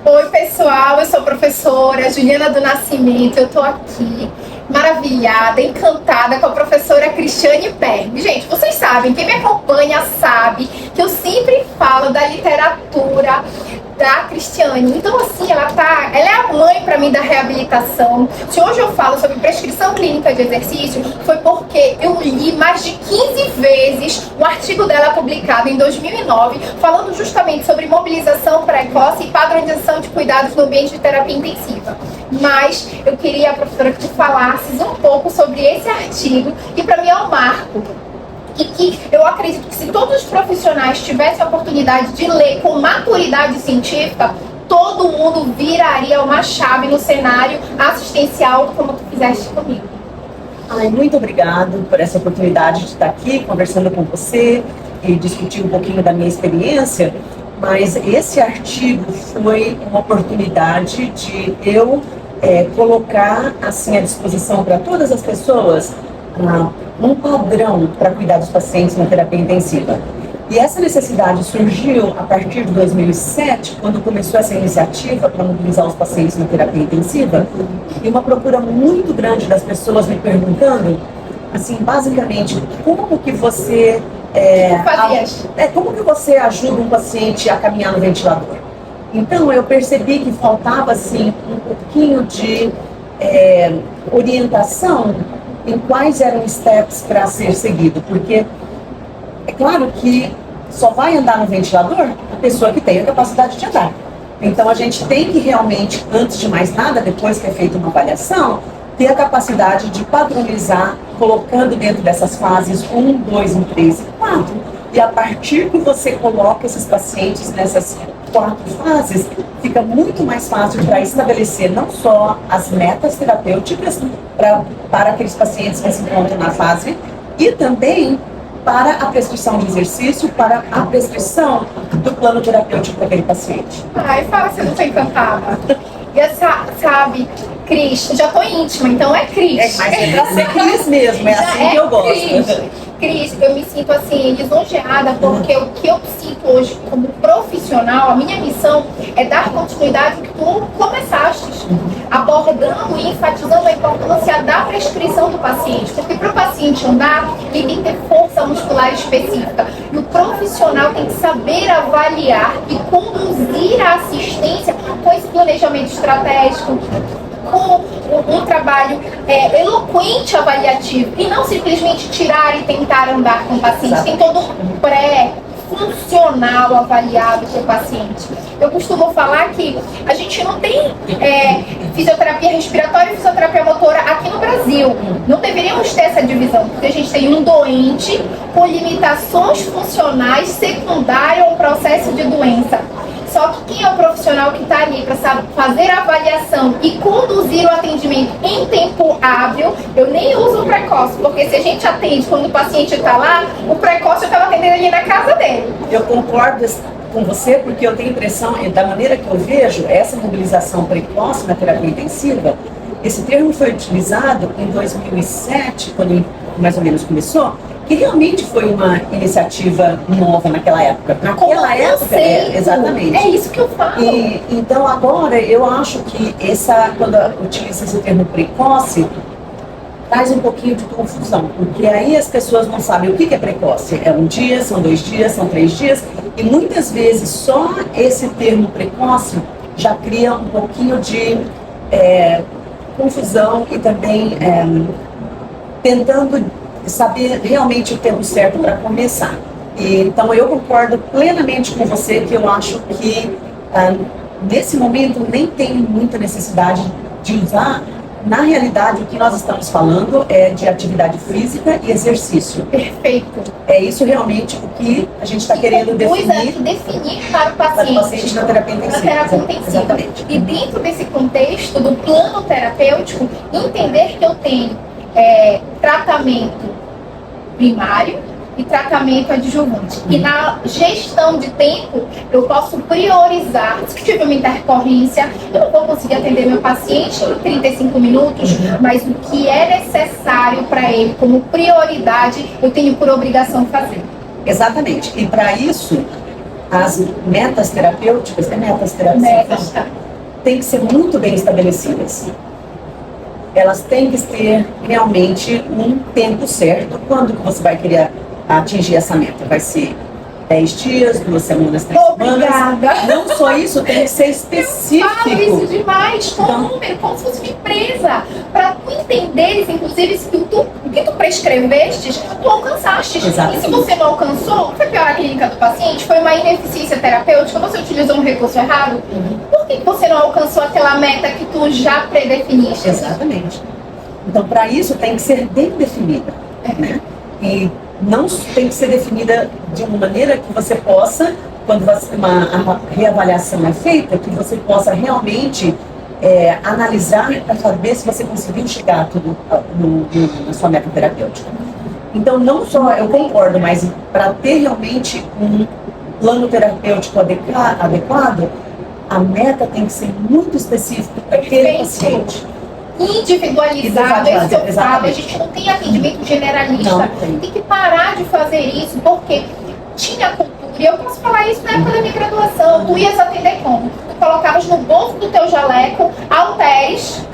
Oi, pessoal, eu sou a professora Juliana do Nascimento. Eu tô aqui maravilhada, encantada com a professora Cristiane Perg. Gente, vocês sabem, quem me acompanha sabe que eu sempre falo da literatura da Cristiane. Então, assim, ela é a mãe para mim da reabilitação. Se hoje eu falo sobre prescrição clínica de exercício, foi porque eu li mais de 15 vezes um artigo dela publicado em 2009, falando justamente sobre mobilização precoce e padronização de cuidados no ambiente de terapia intensiva. Mas eu queria, professora, que tu falasses um pouco sobre esse artigo, que para mim é um marco. E que eu acredito que se todos os profissionais tivessem a oportunidade de ler com maturidade científica, todo mundo viraria uma chave no cenário assistencial, como tu fizeste comigo. Muito obrigado por essa oportunidade de estar aqui conversando com você e discutir um pouquinho da minha experiência, mas esse artigo foi uma oportunidade de eu colocar assim à disposição para todas as pessoas um padrão para cuidar dos pacientes na terapia intensiva. E essa necessidade surgiu a partir de 2007, quando começou essa iniciativa para mobilizar os pacientes na terapia intensiva, e uma procura muito grande das pessoas me perguntando, assim, basicamente, como que você como que você ajuda um paciente a caminhar no ventilador? Então eu percebi que faltava assim um pouquinho de orientação em quais eram os steps para ser seguido, porque é claro que só vai andar no ventilador a pessoa que tem a capacidade de andar. Então a gente tem que realmente, antes de mais nada, depois que é feita uma avaliação, ter a capacidade de padronizar, colocando dentro dessas fases 1, 2, 3 e 4. E a partir que você coloca esses pacientes nessas 4 fases, fica muito mais fácil para estabelecer não só as metas terapêuticas para aqueles pacientes que se encontram na fase, e também para a prescrição de exercício, para a prescrição do plano terapêutico para aquele paciente. Ai, fala se eu não tô encantada. E essa, sabe, Cris, já tô íntima, então é Cris. Mas é pra ser Cris mesmo, é assim que eu gosto. Cris, eu me sinto assim, lisonjeada, porque o que eu sinto hoje como profissional, a minha missão é dar continuidade ao que tu começaste, abordando e enfatizando a importância da prescrição do paciente, porque para o paciente andar, ele tem que ter força muscular específica, e o profissional tem que saber avaliar e conduzir a assistência com esse planejamento estratégico, com um trabalho eloquente avaliativo, e não simplesmente tirar e tentar andar com o paciente. Tem todo um pré-funcional avaliado com o paciente. Eu costumo falar que a gente não tem fisioterapia respiratória e fisioterapia motora aqui no Brasil. Não deveríamos ter essa divisão, porque a gente tem um doente com limitações funcionais secundárias a um processo de doença. Só que quem é o profissional que está ali para fazer a avaliação e conduzir o atendimento em tempo hábil, eu nem uso o precoce, porque se a gente atende quando o paciente está lá, o precoce eu estava atendendo ali na casa dele. Eu concordo com você, porque eu tenho a impressão, da maneira que eu vejo, essa mobilização precoce na terapia intensiva, esse termo foi utilizado em 2007, quando mais ou menos começou, que realmente foi uma iniciativa nova naquela época. Naquela época, exatamente. É isso que eu falo. Então agora eu acho que quando utiliza esse termo precoce, traz um pouquinho de confusão, porque aí as pessoas não sabem o que é precoce. É um dia, são 2 dias, são 3 dias, e muitas vezes só esse termo precoce já cria um pouquinho de confusão e também tentando saber realmente o tempo certo para começar. Então eu concordo plenamente com você, que eu acho que nesse momento nem tem muita necessidade de usar. Na realidade, o que nós estamos falando é de atividade física e exercício. Perfeito. É isso realmente o que a gente está querendo definir para o paciente na terapia intensiva. Exatamente. E dentro desse contexto do plano terapêutico, entender que eu tenho tratamento primário e tratamento adjuvante. E na gestão de tempo, eu posso priorizar. Se eu tiver uma intercorrência, eu não vou conseguir atender meu paciente em 35 minutos, mas o que é necessário para ele como prioridade, eu tenho por obrigação fazer. Exatamente. E para isso, as metas terapêuticas, Metas, tá? têm que ser muito bem estabelecidas. Elas têm que ter realmente um tempo certo. Quando que você vai querer atingir essa meta? Vai ser 10 dias, 2 semanas, 3 semanas? Obrigada. Não só isso, tem que ser específico. Eu falo isso demais, com Então, número, como se fosse uma empresa. Para tu entenderes, inclusive, se o que tu prescrevestes, tu alcançaste. Exatamente. E se você não alcançou, foi pior a clínica do paciente, foi uma ineficiência terapêutica, você utilizou um recurso errado, por que você não alcançou aquela meta que tu já predefiniste? Exatamente. Então, para isso, tem que ser bem definida. Né? E não tem que ser definida de uma maneira que você possa, quando uma reavaliação é feita, que você possa realmente analisar para saber se você conseguiu chegar tudo na sua meta terapêutica. Então, não só eu concordo, mas para ter realmente um plano terapêutico adequado, a meta tem que ser muito específica para aquele paciente. Individualizado, é isso que eu falo. A gente não tem atendimento generalista. Não, tem que parar de fazer isso, porque tinha cultura, e eu posso falar isso na época da minha graduação. Tu ias atender como? Tu colocavas no bolso do teu jaleco halteres,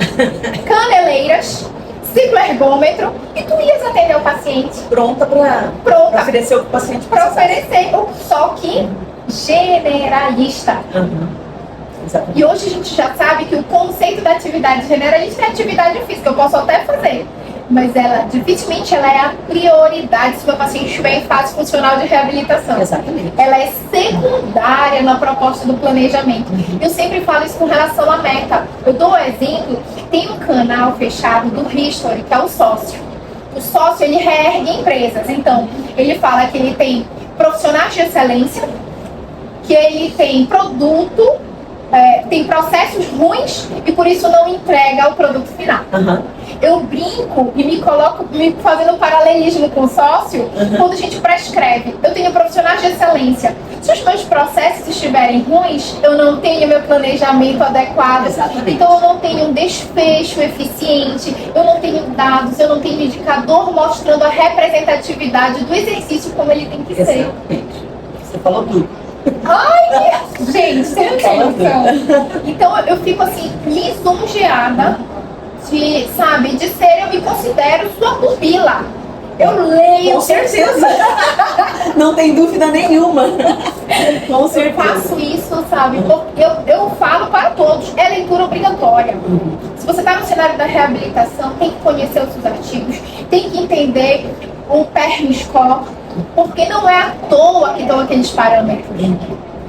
caneleiras, cicloergômetro, e tu ias atender o paciente. Pronta para oferecer o que o paciente precisa. Para oferecer, só que generalista. Exatamente. E hoje a gente já sabe que o conceito da atividade generalista é atividade física. Eu posso até fazer, mas dificilmente ela é a prioridade se o meu paciente estiver em fase funcional de reabilitação. Exatamente. Ela é secundária na proposta do planejamento. Eu sempre falo isso com relação à meta. Eu dou o exemplo, tem um canal fechado do History, que é o sócio. O sócio, ele reergue empresas. Então, ele fala que ele tem profissionais de excelência, que ele tem produto, tem processos ruins e por isso não entrega o produto final. Eu brinco e me coloco fazendo um paralelismo com o sócio quando a gente prescreve. Eu tenho profissionais de excelência. Se os meus processos estiverem ruins, eu não tenho meu planejamento adequado. Exatamente. Então eu não tenho um desfecho eficiente, eu não tenho dados, eu não tenho indicador mostrando a representatividade do exercício como ele tem que ser. Exatamente. Você falou tudo. Ai, gente, você não tem noção. Então eu fico assim, lisonjeada de ser, eu me considero sua pupila. Eu leio. Com certeza. Não tem dúvida nenhuma. Com certeza. Eu faço isso, sabe? Eu falo para todos, é leitura obrigatória. Se você está no cenário da reabilitação, tem que conhecer os seus artigos, tem que entender o PERM Score, porque não é à toa que dão aqueles parâmetros.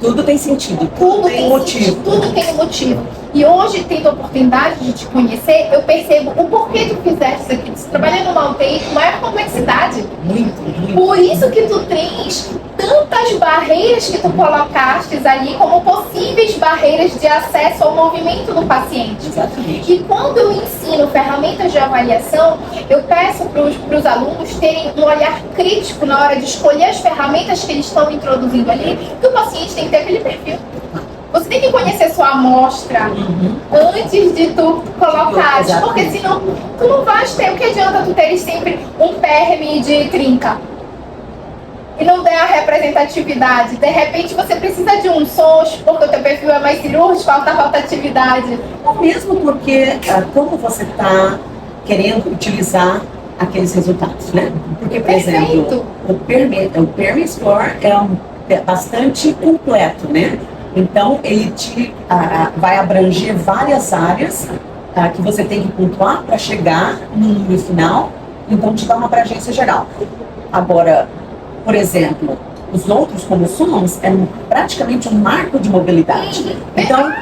Tudo tem sentido, tudo tem motivo. Tudo tem um motivo. E hoje, tendo a oportunidade de te conhecer, eu percebo o porquê tu fizeste isso aqui. Você trabalha numa UTI com maior complexidade. Muito. Por isso que tu tens tantas barreiras que tu colocastes ali como possíveis barreiras de acesso ao movimento do paciente. Exatamente. E quando eu ensino ferramentas de avaliação, eu peço para os alunos terem um olhar crítico na hora de escolher as ferramentas que eles estão introduzindo ali, que o paciente tem que ter aquele perfil. Você tem que conhecer sua amostra antes de tu colocar, porque senão tu não vais ter. O que adianta tu teres sempre um PERM de 30 e não der a representatividade? De repente você precisa de um SOS, porque o teu perfil é mais cirúrgico, falta rotatividade. Ou mesmo porque como você está querendo utilizar aqueles resultados, né? Porque, por exemplo, o PERM Score é bastante completo, né? Então, ele vai abranger várias áreas que você tem que pontuar para chegar no número final, então te dá uma abrangência geral. Agora, por exemplo, os outros, como o SOMS, é praticamente um marco de mobilidade. Então,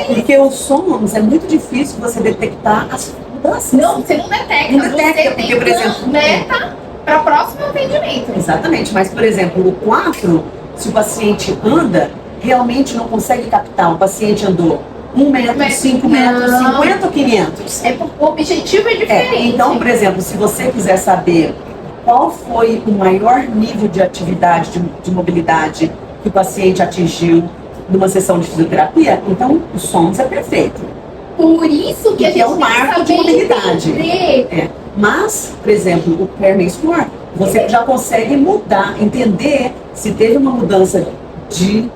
porque o SOMS é muito difícil você detectar as mudanças. Não, você não detecta. Não detecta, porque, por exemplo, meta para o próximo atendimento. Exatamente, mas, por exemplo, o 4, se o paciente anda, realmente não consegue captar. O paciente andou 1 metro, 5 metros, 50 ou 500. O objetivo é diferente. Então, por exemplo, se você quiser saber qual foi o maior nível de atividade, de mobilidade que o paciente atingiu numa sessão de fisioterapia, então o SOMS é perfeito. Por isso que a gente é um marco de mobilidade. Mas, por exemplo, o PERM Score, você já consegue mudar, entender se teve uma mudança de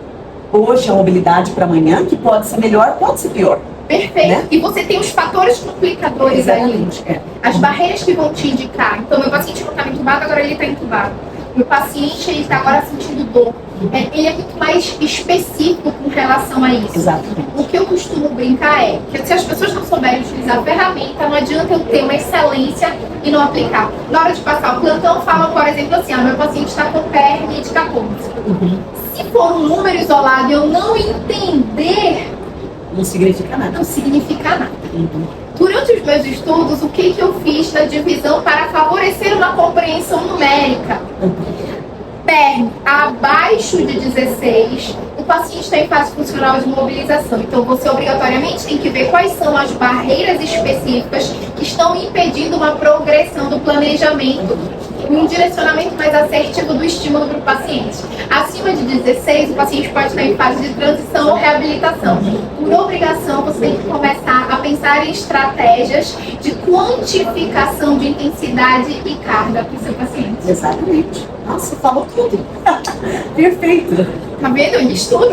hoje a mobilidade para amanhã, que pode ser melhor, pode ser pior. Perfeito. Né? E você tem os fatores complicadores ali. É. As barreiras que vão te indicar. Então, meu paciente não estava entubado, agora ele está entubado. Meu paciente ele está agora sentindo dor. Ele é muito mais específico com relação a isso. Exatamente. O que eu costumo brincar é que se as pessoas não souberem utilizar a ferramenta, não adianta eu ter uma excelência e não aplicar. Na hora de passar o plantão, falam, por exemplo, assim, meu paciente está com hernia de capôncio. Se for um número isolado e eu não entender, não significa nada. Não significa nada. Durante os meus estudos, o que eu fiz na divisão para favorecer uma compreensão numérica? PERM abaixo de 16, o paciente está em fase funcional de mobilização. Então, você obrigatoriamente tem que ver quais são as barreiras específicas que estão impedindo uma progressão do planejamento e um direcionamento mais assertivo do estímulo para o paciente. Acima de 16, o paciente pode estar em fase de transição ou reabilitação. Por obrigação, você tem que começar a pensar em estratégias de quantificação de intensidade e carga para o seu paciente. Exatamente. Nossa, falou tudo. Perfeito. Tá vendo? Eu estudo.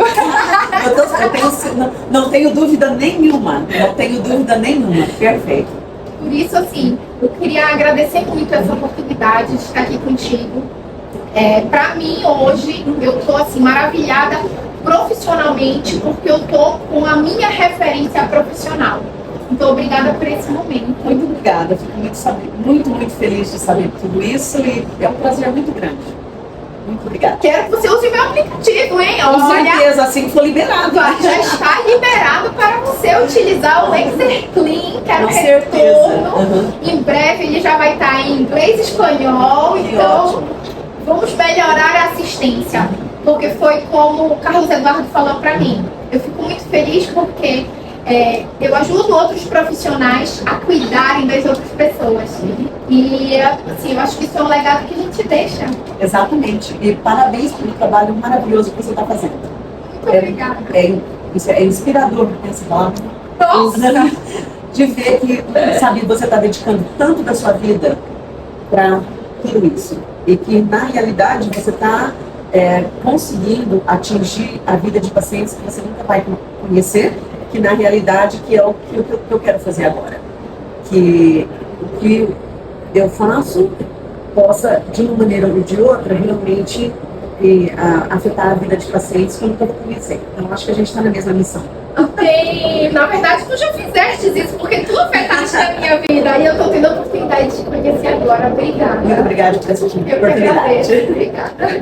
Não tenho dúvida nenhuma. Não tenho dúvida nenhuma. Perfeito. Por isso, assim, eu queria agradecer muito essa oportunidade de estar aqui contigo. Para mim, hoje, eu estou assim, maravilhada profissionalmente, porque eu estou com a minha referência profissional. Então, obrigada por esse momento. Muito obrigada. Fico muito feliz de saber tudo isso e é um prazer muito grande. Muito obrigada. Quero que você use o meu aplicativo, hein? Com certeza, assim que for liberado. Já está liberado para você utilizar o Laser Clean, que é o retorno. Em breve ele já vai estar em inglês e espanhol, então vamos melhorar a assistência. Porque foi como o Carlos Eduardo falou para mim. Eu fico muito feliz porque eu ajudo outros profissionais a cuidarem das outras pessoas. E assim, eu acho que isso é um legado que a gente deixa. Exatamente. E parabéns pelo trabalho maravilhoso que você está fazendo. Muito obrigada. É inspirador essa palavra. Nossa! De ver que, sabe, você está dedicando tanto da sua vida para tudo isso. E que, na realidade, você está conseguindo atingir a vida de pacientes que você nunca vai conhecer, que na realidade que é o que eu quero fazer agora. Que o que eu faço possa, de uma maneira ou de outra, realmente afetar a vida de pacientes que eu nunca vou conhecer. Então, acho que a gente está na mesma missão. Na verdade, tu já fizeste isso, porque tu afetaste a minha vida e eu estou tendo a oportunidade de te conhecer agora. Obrigada. Muito obrigada por essa oportunidade. Eu que agradeço. Obrigada.